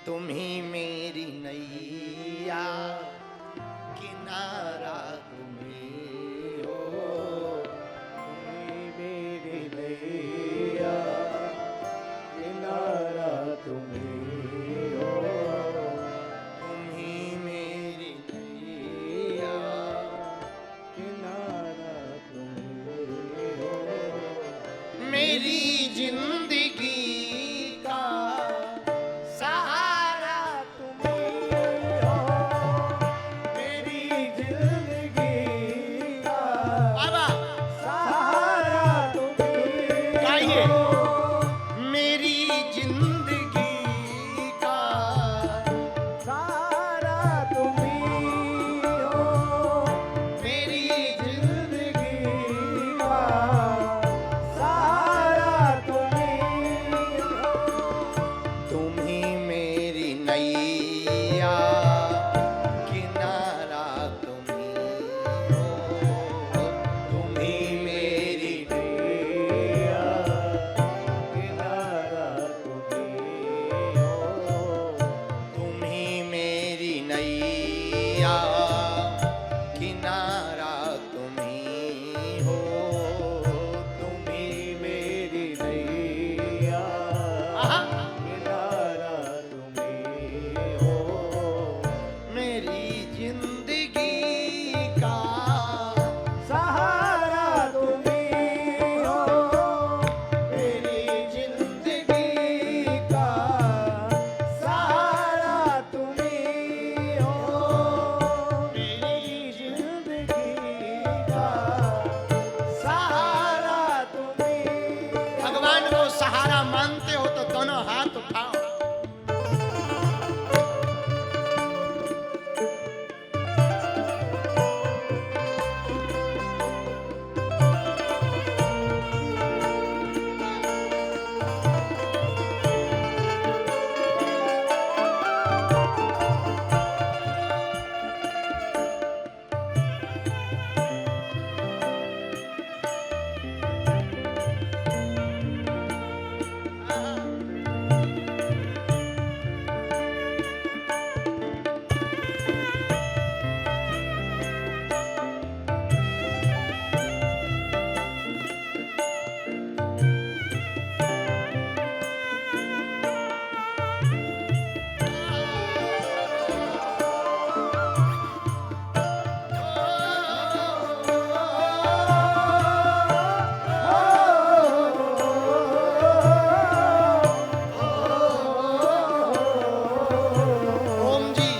तुम ही मेरी नैया, किनारा तुम ही हो। तुम ही मेरी नैया, किनारा तुम ही हो। तुम ही मेरी नैया, किनारा तुम ही हो। मेरी जिंदगी का सहारा तुम ही हो। मेरी जिंदगी का बाबा सहारा तुम ही गाइए। हो। मेरी जिंदगी का सहारा तुम ही हो। मेरी जिंदगी का सहारा तुम ही हो। तुम ही मेरी नैया, किनारा तुम ही हो। तुम ही मेरी नैया, किनारा तुम ही हो। तुम ही मेरी नैया, किनारा तुम ही हो। तुम ही मेरी नैया, आहा। किनारा तुम ही हो। मेरी जिंदगी का सहारा तुम ही हो। मेरी जिंदगी का सहारा तुम ही हो। मेरी जिंदगी का सहारा तुम ही हो। भगवान को सहारा मानते हो तो दोनों हाथ उठाओ। ओम जी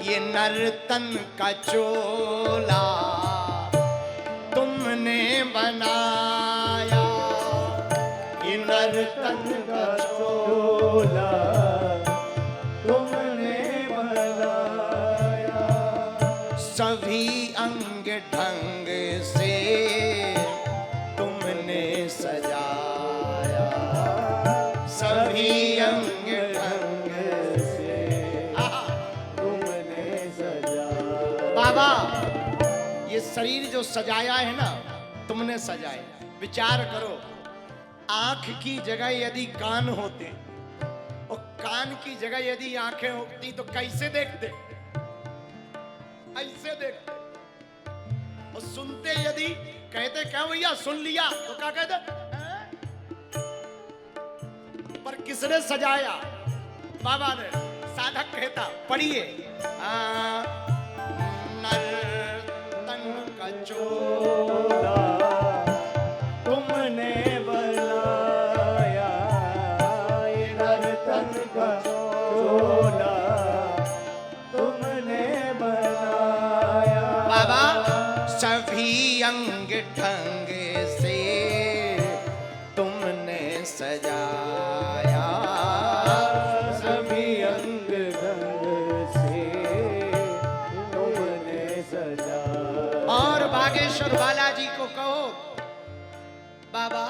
ये नर्तन का चोला तुमने बनाया। ये नर्तन का चोला तुमने बनाया। सभी अंग ढंग से तुमने सजाया। सभी अंग ढंग से आहा। तुमने सजाया। बाबा ये शरीर जो सजाया है ना, तुमने सजाया। विचार करो, आंख की जगह यदि कान होते और कान की जगह यदि आंखें होती तो कैसे देखते? ऐसे देखते। और सुनते यदि कहते क्या भैया सुन लिया तो क्या कहते? हैं? पर किसने सजाया? बाबा ने। साधक कहता पढ़िए, नर्तन का चोला तुमने बनाया। ये नर्तन का चोला तुमने बनाया। बाबा सभी अंग ढंग से तुमने सजाया। सभी अंग ढंग से तुमने सजाया। और बागेश्वर बालाजी को कहो बाबा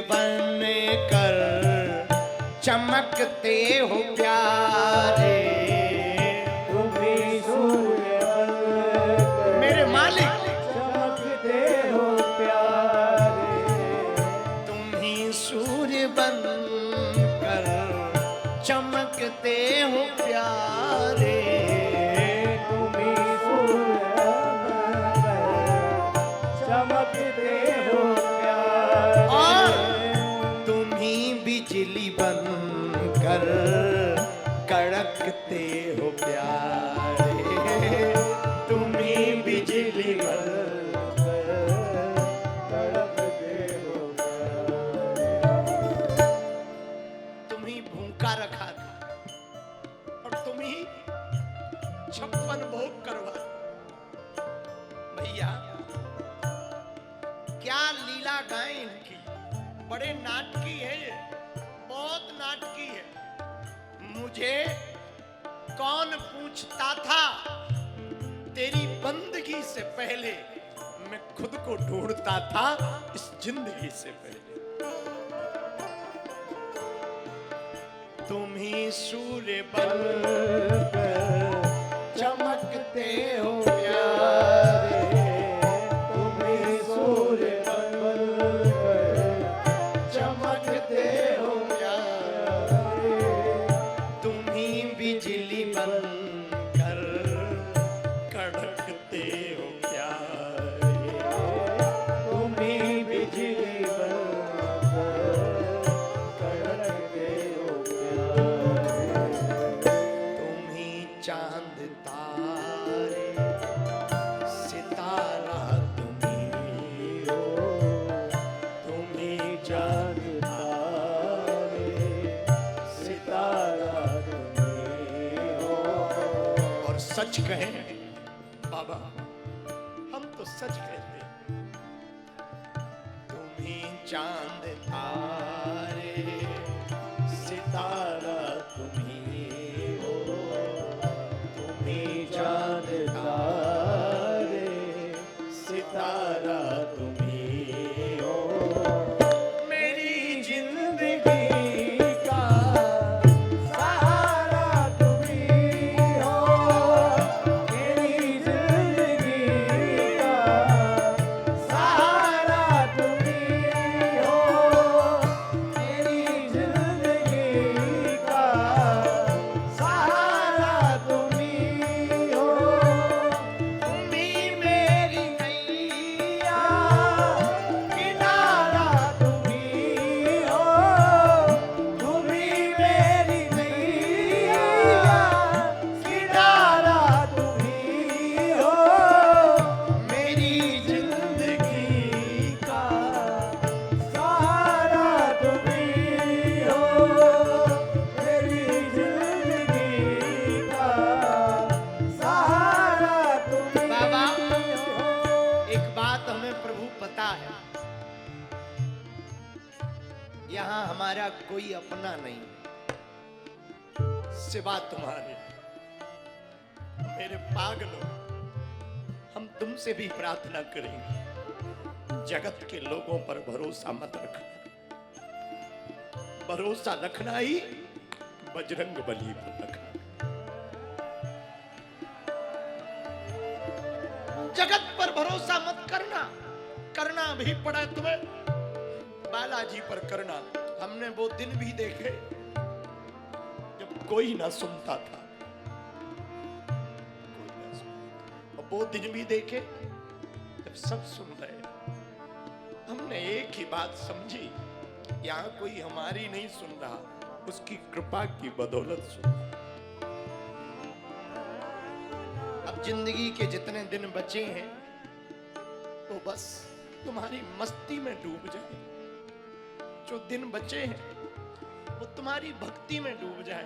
बन कर चमकते हो प्यारे। तुम ही सूर्य बनकर मेरे मालिक चमकते हो प्यारे। तुम ही सूर्य बन कर चमकते हो प्यारे। तुम ही सूर्य बनकर चमकते हो प्यारे। और तुम ही बिजली बन कर कड़कते हो प्यारे। तुम ही बिजली बन तड़पते हो तुम ही भूखा रखा था और तुम ही 56 भोग करवा। भैया क्या लीला गाएं इनकी, बड़े नाटकी है ये, बहुत नाटकी है। मुझे कौन पूछता था, तेरी बंदगी से पहले मैं खुद को ढूंढता था इस जिंदगी से पहले। तुम ही सूर्य बन चमकते हो प्यारे। तुम ही सूर्य बनकर चमकते हो प्यारे। तुम ही बिजली बन कर कड़कते हो प्यारे। तुम ही बिजली बनकर कड़कते हो प्यारे। तुम ही चांद तारे सितारा तुम ही हो। तुम ही चांद तारे सितारा तुम्ही हो। और सच कहें बाबा, हम तो सच कहते हैं। तुम ही चांद तारे सितारा तुम ही हो। तुम ही चांद तारे सितारा तुम्ही हो। मेरी जिंदगी का सहारा तुम्ही हो। मेरी जिंदगी का सहारा तुम्ही हो। मेरी जिंदगी का सहारा तुम्ही हो। तुम ही मेरी नैया किनारा तुम्ही हो। तुम ही मेरी नैया किनारा तुम्ही हो। मेरी जिंदगी का सहारा तुम्ही हो। मेरी जिंदगी का सहारा तुम्ही बाबा, हो। एक बात हमें प्रभु पता है, यहाँ हमारा कोई अपना नहीं सिवा तुम्हारे। मेरे पागलों, हम तुमसे भी प्रार्थना करेंगे, जगत के लोगों पर भरोसा मत रखना। भरोसा रखना ही बजरंग बली पर रखना। जगत पर भरोसा मत करना, करना भी पड़ा तुम्हें बालाजी पर करना। हमने वो दिन भी देखे जब कोई ना सुनता था, कोई ना सुनता। और वो दिन भी देखे जब सब सुन रहे। हमने एक ही बात समझी, यहाँ कोई हमारी नहीं सुन रहा, उसकी कृपा की बदौलत सुन रहा। अब जिंदगी के जितने दिन बचे हैं वो बस तुम्हारी मस्ती में डूब जाए। जो दिन बचे हैं वो तुम्हारी भक्ति में डूब जाए।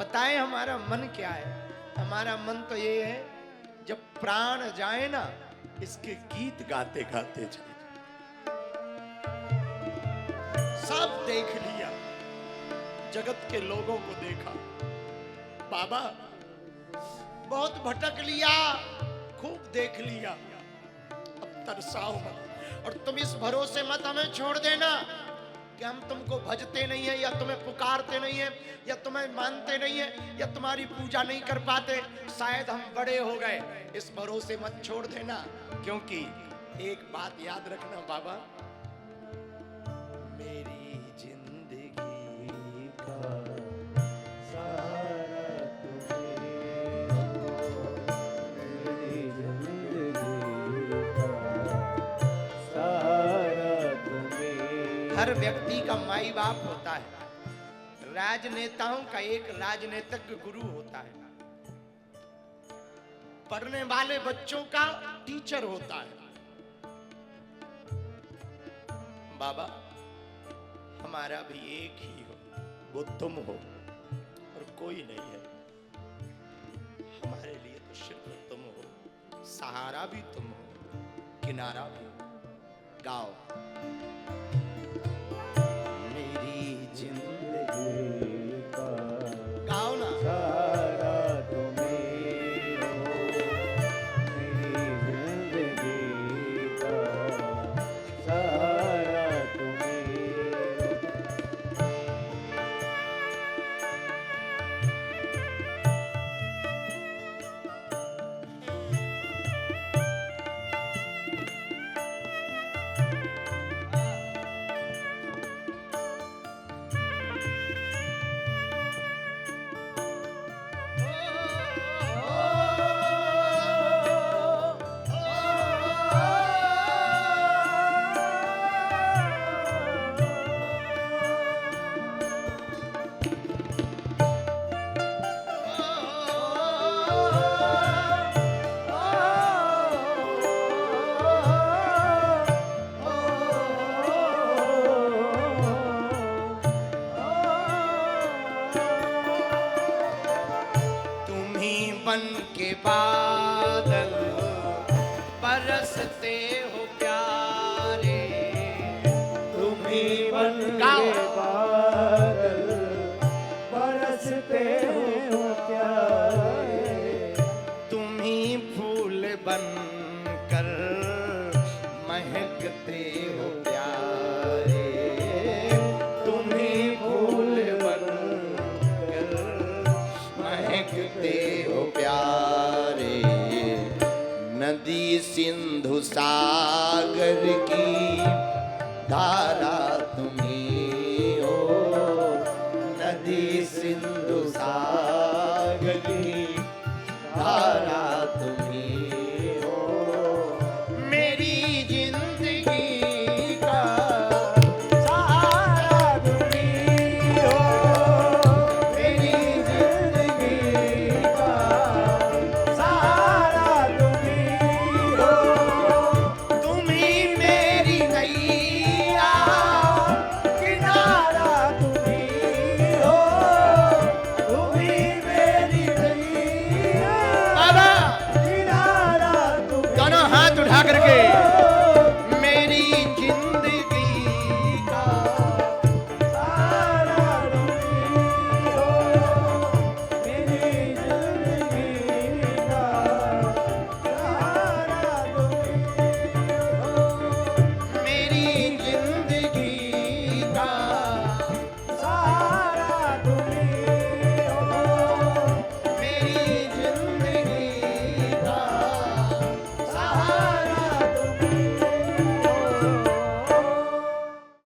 बताएं हमारा मन क्या है? हमारा मन तो ये है, जब प्राण जाए ना, इसके गीत गाते गाते चले जाए। सब देख लिया, जगत के लोगों को देखा, बाबा बहुत भटक लिया, खूब देख लिया, अब तरसाओ मत। और तुम इस भरोसे मत हमें छोड़ देना कि हम तुमको भजते नहीं है, या तुम्हें पुकारते नहीं है, या तुम्हें मानते नहीं है, या तुम्हारी पूजा नहीं कर पाते, शायद हम बड़े हो गए। इस भरोसे मत छोड़ देना, क्योंकि एक बात याद रखना बाबा, मेरी जिंदगी का सारा तुम्हें हो, मेरी जिंदगी का सारा तुम्हें। हर व्यक्ति का माई बाप होता है, राजनेताओं का एक राजनीतिक गुरु होता है, पढ़ने वाले बच्चों का टीचर होता है। बाबा हमारा भी एक ही हो, वो तुम हो और कोई नहीं है। हमारे लिए तो सिर्फ तुम हो, सहारा भी तुम हो, किनारा भी हो। गाओ मेरी जिंदगी का गाओ ना। सारा तुम्हें हो, मेरी जिंदगी का सारा तुम्हें हो। बन के बादल बरसते हो प्यारे, तुम्ही बन गाओ। के बादल बरसते हो प्यारे, तुम ही फूल बन कर महकते हो प्यारे, तुम ही फूल बन कर महकते हो प्यारे। नदी सिंधु सागर की धारा